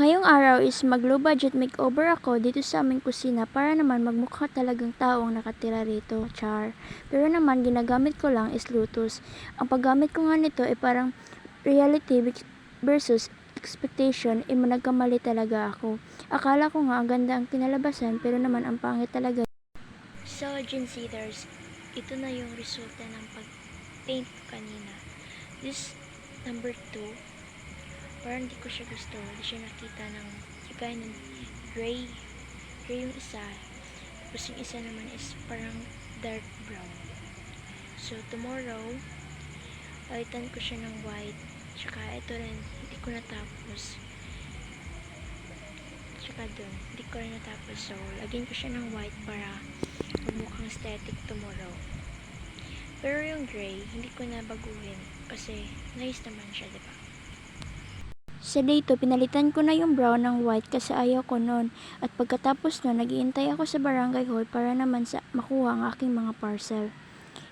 Ngayong araw is mag-low budget makeover ako dito sa aming kusina para naman magmukha talagang taong nakatira rito, char. Pero naman ginagamit ko lang is Lotus. Ang paggamit ko nga nito ay parang reality versus expectation, nagkamali talaga ako. Akala ko nga ang ganda ang kinalabasan pero naman ang pangit talaga. So, Genseeders, ito na yung resulta ng pag-paint kanina. This number 2. Parang hindi ko siya gusto, hindi siya nakita ng kagaya ng gray yung isa, tapos yung isa naman is parang dark brown. So tomorrow palitan ko siya ng white, tsaka ito rin hindi ko natapos, tsaka dun hindi ko rin natapos, so lagyan ko siya ng white para magmukhang aesthetic tomorrow. Pero yung gray hindi ko na baguhin kasi nice naman siya, diba? Sa day 2, pinalitan ko na yung brown ng white kasi ayaw ko nun. At pagkatapos nun, nag-iintay ako sa barangay hall para naman makuha ang aking mga parcel.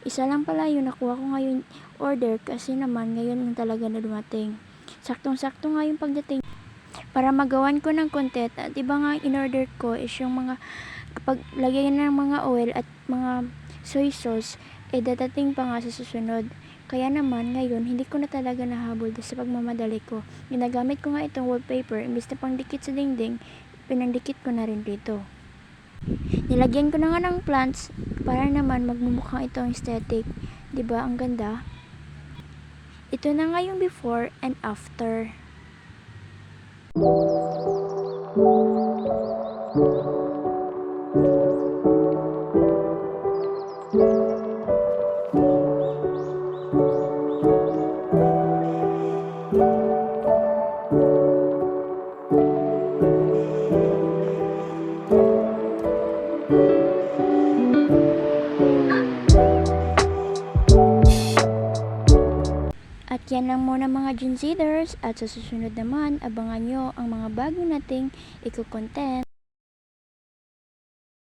Isa lang pala yung nakuha ko ngayon order kasi naman ngayon lang talaga na dumating. Saktong-sakto nga yung pagdating para magawan ko ng content. At iba nga in-order ko is yung mga kapag lagyan ng mga oil at mga soy sauce, dadating pa nga sa susunod. Kaya naman ngayon hindi ko na talaga nahabol sa pagmamadali ko. Ginagamit ko nga itong wallpaper, imbis na pangdikit sa dingding, pinandikit ko na rin dito. Nilagyan ko na nga ng plants para naman magmumukhang itong aesthetic. 'Di ba ang ganda? Ito na nga yung before and after. At yan lang muna mga Genseeders, at sa susunod naman, abangan nyo ang mga bago nating iko-content.